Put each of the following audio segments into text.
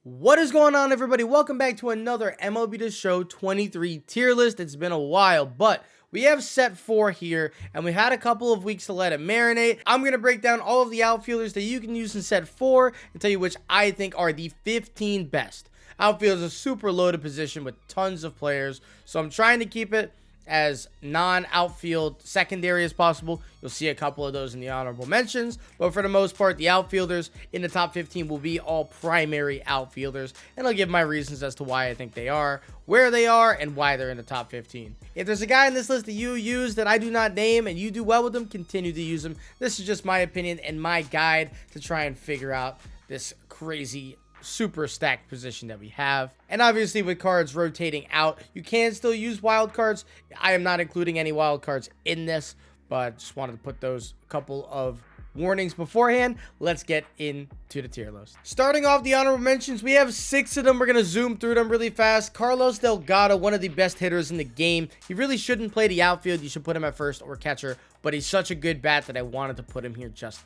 What is going on, everybody? Welcome back to another MLB The Show 23 tier list. It's been a while, but we have set 4 here, and we had a couple of weeks to let it marinate. I'm going to break down all of the outfielders that you can use in set 4 and tell you which I think are the 15 best. Outfield is a super loaded position with tons of players, so I'm trying to keep it as non-outfield secondary as possible. You'll see a couple of those in the honorable mentions, but for the most part, the outfielders in the top 15 will be all primary outfielders, and I'll give my reasons as to why I think they are, where they are, and why they're in the top 15. If there's a guy in this list that you use that I do not name and you do well with them, continue to use them. This is just my opinion and my guide to try and figure out this crazy super stacked position that we have. And obviously with cards rotating out, you can still use wild cards. I am not including any wild cards in this, but just wanted to put those couple of warnings beforehand. Let's get into the tier list. Starting off the honorable mentions, we have 6 of them. We're going to zoom through them really fast. Carlos Delgado, one of the best hitters in the game. He really shouldn't play the outfield. You should put him at first or catcher, but he's such a good bat that I wanted to put him here just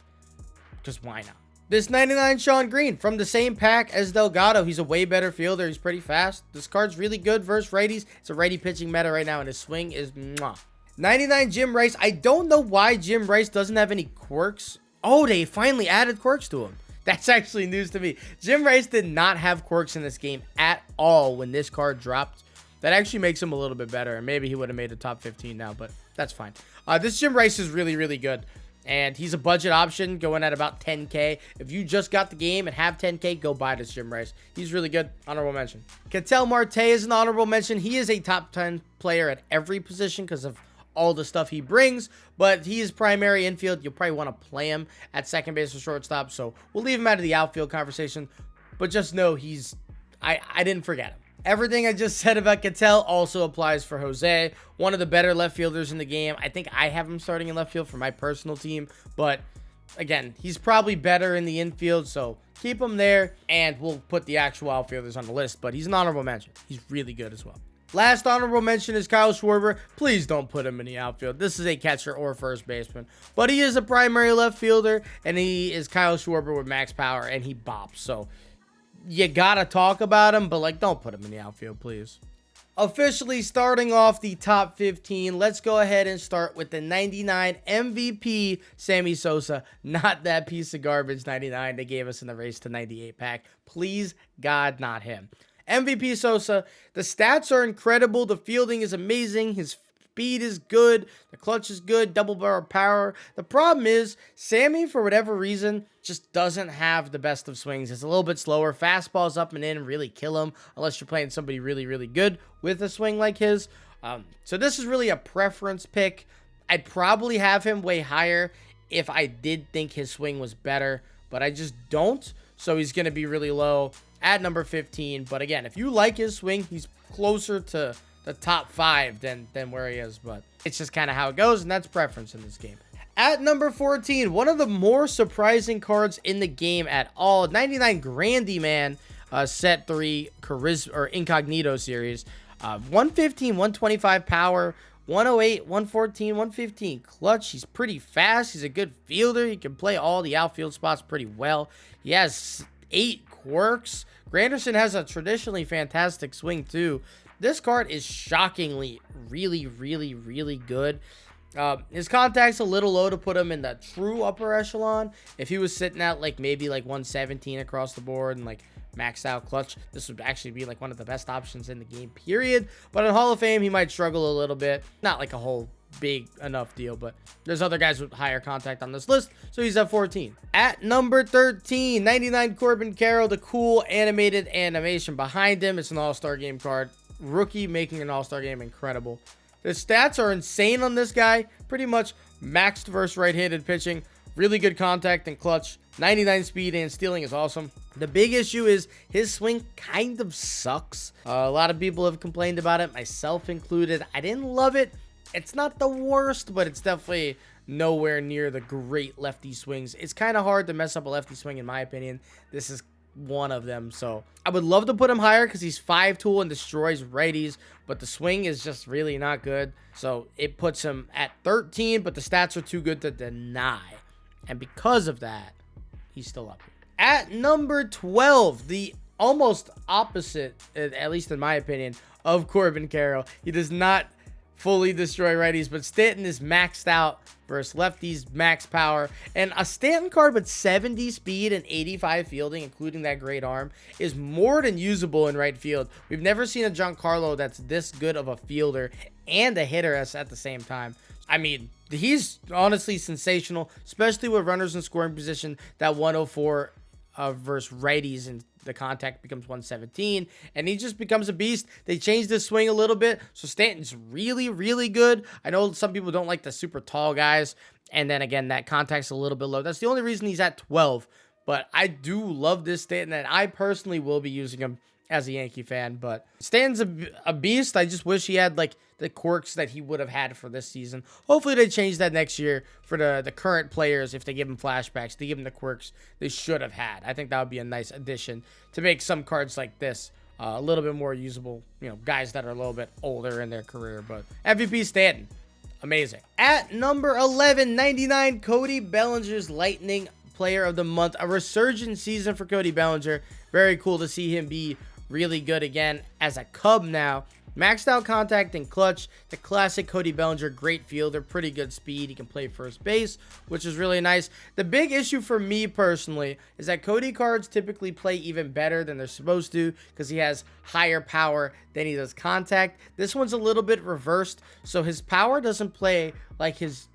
because why not? This 99 Shawn Green from the same pack as Delgado. He's a way better fielder. He's pretty fast. This card's really good versus righties. It's a righty pitching meta right now, and his swing is mwah. 99 Jim Rice. I don't know why Jim Rice doesn't have any quirks. Oh, they finally added quirks to him. That's actually news to me. Jim Rice did not have quirks in this game at all when this card dropped. That actually makes him a little bit better, and maybe he would have made the top 15 now, but that's fine. This Jim Rice is really, really good. And he's a budget option going at about 10K. If you just got the game and have 10K, go buy this Jim Rice. He's really good. Honorable mention. KETEL MARTE is an honorable mention. He is a top 10 player at every position because of all the stuff he brings. But he is primary infield. You'll probably want to play him at second base or shortstop. So we'll leave him out of the outfield conversation. But just know he's... I didn't forget him. Everything I just said about KETEL also applies for Jose, one of the better left fielders in the game. I think I have him starting in left field for my personal team, but again, he's probably better in the infield, so keep him there, and we'll put the actual outfielders on the list, but he's an honorable mention. He's really good as well. Last honorable mention is Kyle Schwarber. Please don't put him in the outfield. This is a catcher or first baseman, but he is a primary left fielder, and he is Kyle Schwarber with max power, and he bops, so you gotta talk about him, but like, don't put him in the outfield, please. Officially starting off the top 15, let's go ahead and start with the 99 MVP Sammy Sosa. Not that piece of garbage 99 they gave us in the race to 98 pack. Please, God, not him. MVP Sosa, the stats are incredible. The fielding is amazing. His speed is good. The clutch is good. Double barrel power. The problem is, Sammy, for whatever reason, just doesn't have the best of swings. It's a little bit slower. Fastballs up and in really kill him unless you're playing somebody really, really good with a swing like his. So this is really a preference pick. I'd probably have him way higher if I did think his swing was better, but I just don't. So he's going to be really low at number 15. But again, if you like his swing, he's closer to the top 5 than where he is, but it's just kind of how it goes, and that's preference in this game. At number 14, one of the more surprising cards in the game at all, 99 Grandy, man, set 3 Charisma or Incognito series, 115, 125 power, 108, 114, 115 clutch. He's pretty fast. He's a good fielder. He can play all the outfield spots pretty well. He has 8 quirks. Granderson has a traditionally fantastic swing too. This card is shockingly really, really, really good. His contact's a little low to put him in the true upper echelon. If he was sitting at like maybe like 117 across the board and like maxed out clutch, this would actually be like one of the best options in the game, period. But in Hall of Fame, he might struggle a little bit. Not like a whole big enough deal, but there's other guys with higher contact on this list, so he's at 14. At number 13, 99 Corbin Carroll, the cool animated animation behind him. It's an all-star game card. Rookie making an all-star game incredible. The stats are insane on this guy. Pretty much maxed versus right-handed pitching. Really good contact and clutch. 99 speed and stealing is awesome. The big issue is his swing kind of sucks. A lot of people have complained about it, myself included. I didn't love it. It's not the worst, but it's definitely nowhere near the great lefty swings. It's kind of hard to mess up a lefty swing, in my opinion. This is one of them, so I would love to put him higher because he's 5-tool and destroys righties, but the swing is just really not good, so it puts him at 13, but the stats are too good to deny, and because of that, he's still up here. At number 12, the almost opposite, at least in my opinion, of Corbin Carroll. He does not fully destroy righties, but Stanton is maxed out versus lefties, max power. And a Stanton card with 70 speed and 85 fielding, including that great arm, is more than usable in right field. We've never seen a Giancarlo that's this good of a fielder and a hitter at the same time. I mean, he's honestly sensational, especially with runners in scoring position. That 104 versus righties, and the contact becomes 117, and he just becomes a beast. They changed his swing a little bit, so Stanton's really, really good. I know some people don't like the super tall guys, and then again, that contact's a little bit low. That's the only reason he's at 12, but I do love this Stanton, and I personally will be using him as a Yankee fan. But Stanton's a beast. I just wish he had like the quirks that he would have had for this season. Hopefully they change that next year for the current players. If they give him flashbacks, they give him the quirks they should have had. I think that would be a nice addition to make some cards like this a little bit more usable. You know, guys that are a little bit older in their career. But MVP Stanton, amazing. At number 11, 99, Cody Bellinger's Lightning Player of the Month. A resurgent season for Cody Bellinger. Very cool to see him be really good again as a Cub now. Maxed out contact and clutch. The classic Cody Bellinger, great fielder, pretty good speed. He can play first base, which is really nice. The big issue for me personally is that Cody cards typically play even better than they're supposed to because he has higher power than he does contact. This one's a little bit reversed, so his power doesn't play like his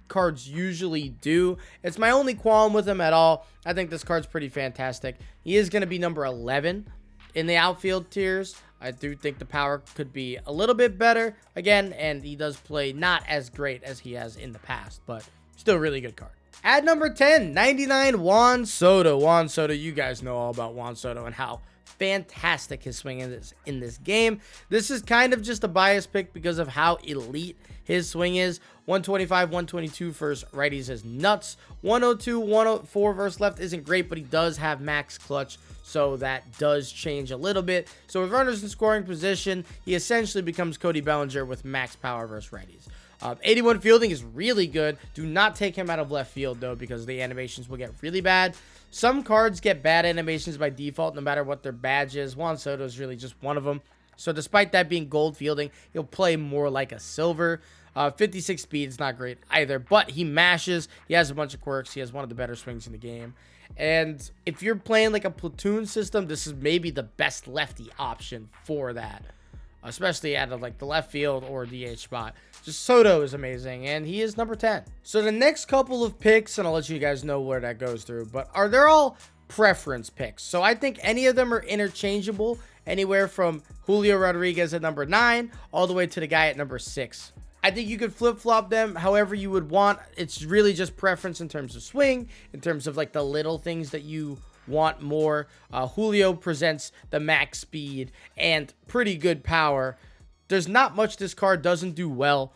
cards usually do. It's my only qualm with him at all. I think this card's pretty fantastic. He is going to be number 11 in the outfield tiers. I do think the power could be a little bit better again, and he does play not as great as he has in the past, but still really good card. At number 10, 99, Juan Soto. Juan Soto, you guys know all about Juan Soto and how fantastic his swing is in this game. This is kind of just a bias pick because of how elite his swing is. 125, 122 versus righties is nuts. 102, 104 versus left isn't great, but he does have max clutch, so that does change a little bit. So with runners in scoring position, he essentially becomes Cody Bellinger with max power versus righties. 81 fielding is really good. Do not take him out of left field, though, because the animations will get really bad. Some cards get bad animations by default, no matter what their badge is. Juan Soto is really just one of them. So despite that being gold fielding, he'll play more like a silver. 56 speed is not great either, but he mashes. He has a bunch of quirks. He has one of the better swings in the game. And if you're playing like a platoon system, this is maybe the best lefty option for that, especially out of like the left field or DH spot. Just Soto is amazing, and he is number 10. So the next couple of picks, and I'll let you guys know where that goes through, but they're all preference picks. So I think any of them are interchangeable, anywhere from Julio Rodriguez at number 9 all the way to the guy at number 6. I think you could flip-flop them however you would want. It's really just preference in terms of swing, in terms of like the little things that you want more. Julio presents the max speed and pretty good power. There's not much this card doesn't do well.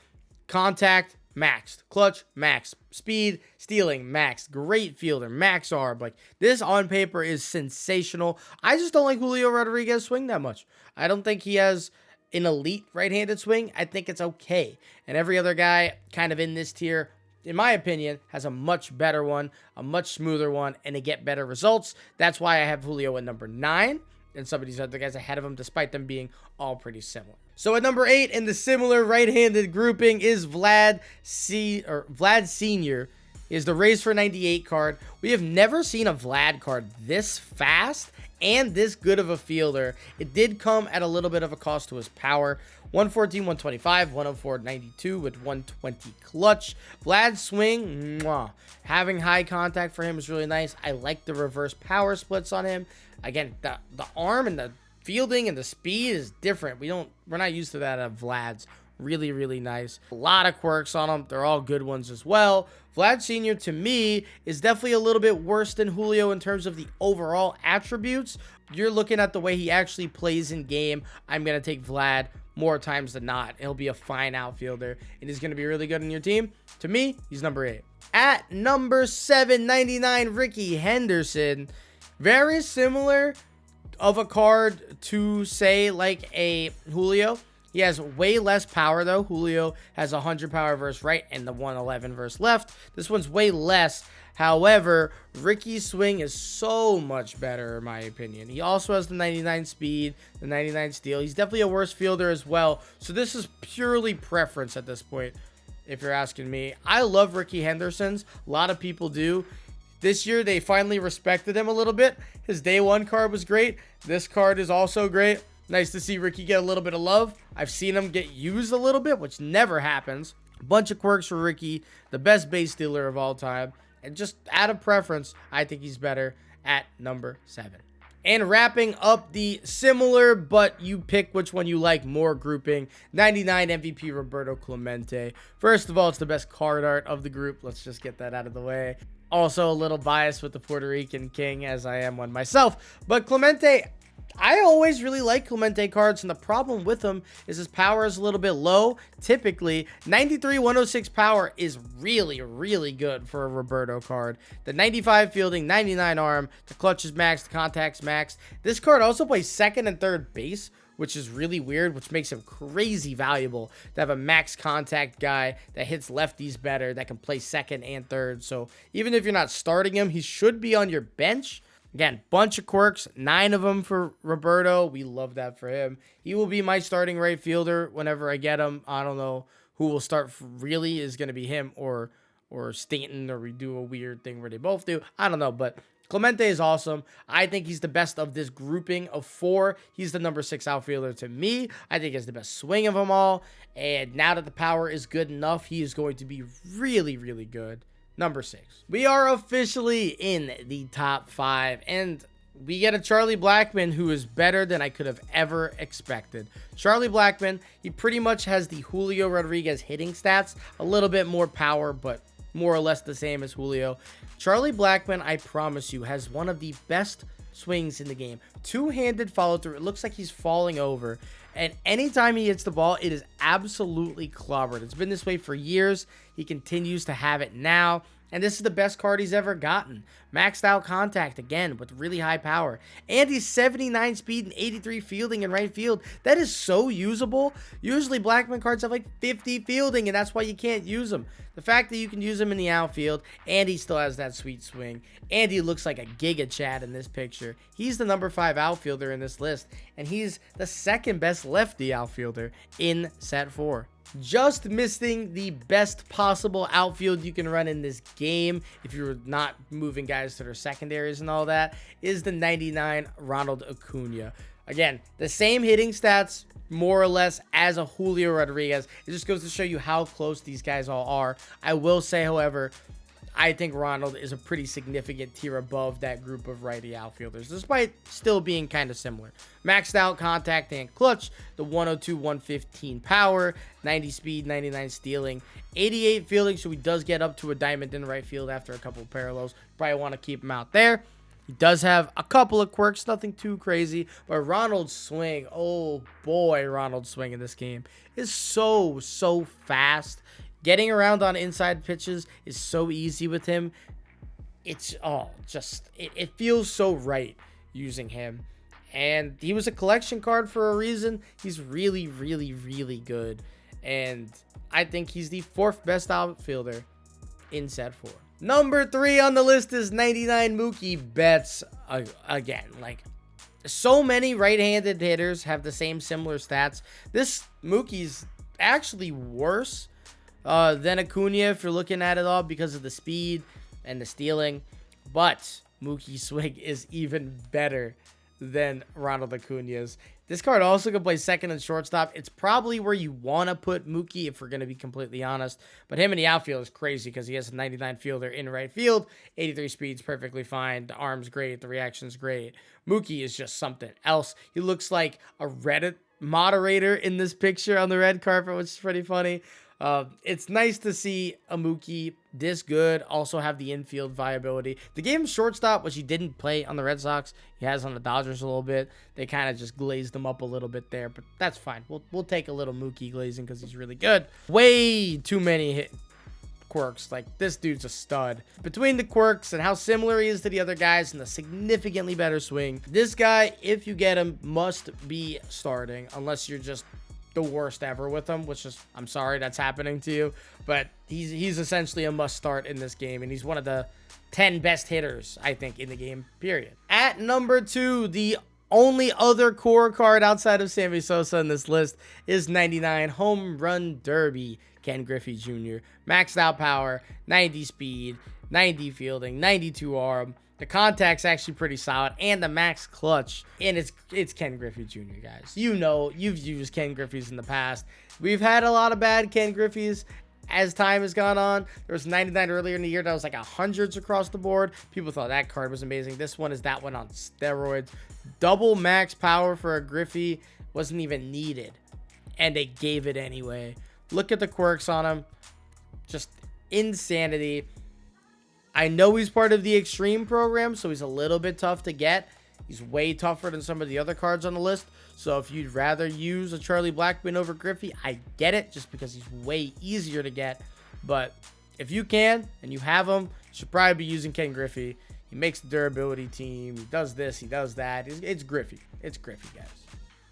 Contact, maxed. Clutch, max. Speed, stealing, max. Great fielder, max arm. Like, this on paper is sensational. I just don't like Julio Rodriguez swing that much. I don't think he has an elite right-handed swing. I think it's okay. And every other guy kind of in this tier, in my opinion, has a much better one, a much smoother one, and they get better results. That's why I have Julio at number 9, and some of these other guys ahead of him, despite them being all pretty similar. So at number 8 in the similar right-handed grouping is Vlad Sr. is the Race for 98 card. We have never seen a Vlad card this fast and this good of a fielder. It did come at a little bit of a cost to his power. 114, 125, 104, 92 with 120 clutch. Vlad's swing, mwah. Having high contact for him is really nice. I like the reverse power splits on him. Again, the arm and the fielding and the speed is different. We're not used to that of Vlad's. Really, really nice. A lot of quirks on them. They're all good ones as well. Vlad Sr. to me is definitely a little bit worse than Julio in terms of the overall attributes. You're looking at the way he actually plays in game. I'm going to take Vlad more times than not. He'll be a fine outfielder, and he's going to be really good in your team. To me, he's number 8. At number 7, 99, Rickey Henderson. Very similar of a card to, say, like a Julio. He has way less power, though. Julio has 100 power versus right and the 111 versus left. This one's way less. However, Rickey's swing is so much better in my opinion. He also has the 99 speed, the 99 steal. He's definitely a worse fielder as well. So this is purely preference at this point, if you're asking me. I love Rickey Henderson's. A lot of people do. This year, they finally respected him a little bit. His day one card was great. This card is also great. Nice to see Rickey get a little bit of love. I've seen him get used a little bit, which never happens. A bunch of quirks for Rickey, the best base stealer of all time. And just out of preference, I think he's better at number 7. And wrapping up the similar, but you pick which one you like more grouping, 99 MVP Roberto Clemente. First of all, it's the best card art of the group. Let's just get that out of the way. Also, a little biased with the Puerto Rican king, as I am one myself. But Clemente, I always really like Clemente cards, and the problem with him is his power is a little bit low. Typically, 93 106 power is really, really good for a Roberto card. The 95 fielding, 99 arm, the clutch is max, the contact's max. This card also plays second and third base, which is really weird, which makes him crazy valuable to have a max contact guy that hits lefties better, that can play second and third. So even if you're not starting him, he should be on your bench. Again, bunch of quirks, 9 of them for Roberto. We love that for him. He will be my starting right fielder whenever I get him. I don't know who will start really, is going to be him or Stanton, or we do a weird thing where they both do. I don't know, but Clemente is awesome. I think he's the best of this grouping of 4. He's the number 6 outfielder to me. I think he has the best swing of them all. And now that the power is good enough, he is going to be really, really good. Number 6. We are officially in the top 5. And we get a Charlie Blackmon who is better than I could have ever expected. Charlie Blackmon, he pretty much has the Julio Rodriguez hitting stats. A little bit more power, but more or less the same as Julio. Charlie Blackmon, I promise you, has one of the best swings in the game. Two-handed follow through. It looks like he's falling over. And anytime he hits the ball, it is absolutely clobbered. It's been this way for years. He continues to have it now. And this is the best card he's ever gotten. Maxed out contact, again, with really high power. And he's 79 speed and 83 fielding in right field. That is so usable. Usually Blackmon cards have like 50 fielding, and that's why you can't use them. The fact that you can use him in the outfield, and he still has that sweet swing, and he looks like a Giga Chad in this picture. He's the number 5 outfielder in this list, and he's the second best lefty outfielder in set 4. Just missing the best possible outfield you can run in this game, if you're not moving guys to their secondaries and all that, is the 99 Ronald Acuna. Again, the same hitting stats, more or less, as a Julio Rodriguez. It just goes to show you how close these guys all are. I will say, however, I think Ronald is a pretty significant tier above that group of righty outfielders, despite still being kind of similar. Maxed out contact and clutch, the 102, 115 power, 90 speed, 99 stealing, 88 fielding, so he does get up to a diamond in right field after a couple of parallels. Probably want to keep him out there. He does have a couple of quirks, nothing too crazy, but Ronald's swing, oh boy, Ronald's swing in this game is so fast. Getting around on inside pitches is so easy with him. It's it feels so right using him. And he was a collection card for a reason. He's really, really, really good. And I think he's the 4th best outfielder in set 4. Number 3 on the list is 99 Mookie Betts. Again, like, so many right-handed hitters have the same similar stats. This Mookie's actually worse than Acuna if you're looking at it all because of the speed and the stealing. But Mookie's swing is even better than Ronald Acuna's. This card also can play second and shortstop. It's probably where you want to put Mookie, if we're going to be completely honest. But him in the outfield is crazy because he has a 99 fielder in right field. 83 speed's perfectly fine. The arm's great. The reaction's great. Mookie is just something else. He looks like a Reddit moderator in this picture on the red carpet, which is pretty funny. It's nice to see a Mookie this good, also have the infield viability. The game shortstop, which he didn't play on the Red Sox, he has on the Dodgers a little bit. They kind of just glazed him up a little bit there, but that's fine. We'll take a little Mookie glazing because he's really good. Way too many quirks. Like, this dude's a stud. Between the quirks and how similar he is to the other guys and the significantly better swing, this guy, if you get him, must be starting unless you're just the worst ever with him, which is, I'm sorry that's happening to you, but he's essentially a must start in this game, and he's one of the 10 best hitters, I think, in the game, period. At number 2, the only other core card outside of Sammy Sosa in this list is 99 Home Run Derby, Ken Griffey Jr. Maxed out power, 90 speed, 90 fielding, 92 arm. The contact's actually pretty solid, and the max clutch. And it's Ken Griffey Jr., guys. You know, you've used Ken Griffey's in the past. We've had a lot of bad Ken Griffey's as time has gone on. There was 99 earlier in the year that was like 100s across the board. People thought that card was amazing. This one is that one on steroids. Double max power for a Griffey wasn't even needed, and they gave it anyway. Look at the quirks on him. Just insanity. I know he's part of the Extreme program, so he's a little bit tough to get. He's way tougher than some of the other cards on the list. So if you'd rather use a Charlie Blackmon over Griffey, I get it, just because he's way easier to get. But if you can, and you have him, you should probably be using Ken Griffey. He makes the durability team. He does this, he does that. It's Griffey. It's Griffey, guys.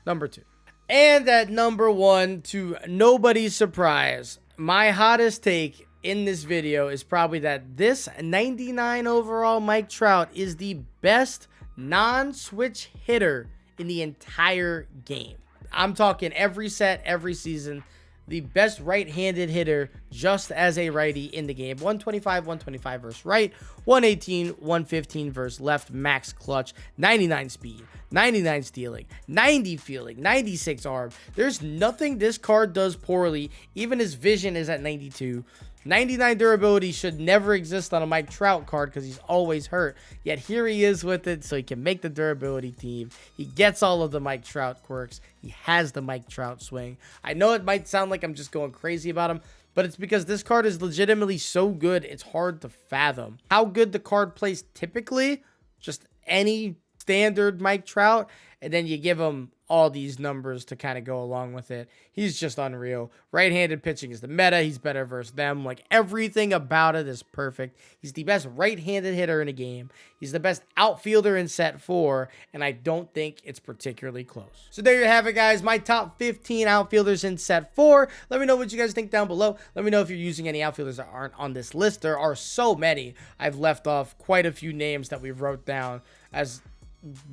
Number 2. And at number 1, to nobody's surprise, my hottest take in this video is probably that this 99 overall Mike Trout is the best non-switch hitter in the entire game. I'm talking every set, every season. The best right-handed hitter just as a righty in the game. 125 versus right, 118, 115 versus left, max clutch, 99 speed, 99 stealing, 90 fielding, 96 arm. There's nothing this card does poorly. Even his vision is at 92. 99 durability should never exist on a Mike Trout card because he's always hurt. Yet here he is with it, so he can make the durability team. He gets all of the Mike Trout quirks. He has the Mike Trout swing. I know it might sound like I'm just going crazy about him, but it's because this card is legitimately so good, it's hard to fathom. How good the card plays typically, just any standard Mike Trout, and then you give him all these numbers to kind of go along with it. He's just unreal. Right-handed pitching is the meta. He's better versus them. Like, everything about it is perfect. He's the best right-handed hitter in a game. He's the best outfielder in set 4, and I don't think it's particularly close. So there you have it, guys. My top 15 outfielders in set 4. Let me know what you guys think down below. Let me know if you're using any outfielders that aren't on this list. There are so many. I've left off quite a few names that we wrote down as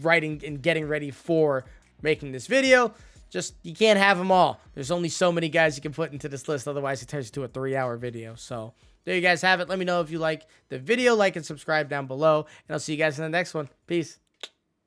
writing and getting ready for making this video. Just, you can't have them all. There's only so many guys you can put into this list, otherwise it turns into a 3-hour video. So there you guys have it. Let me know if you like the video, like and subscribe down below, and I'll see you guys in the next one. Peace.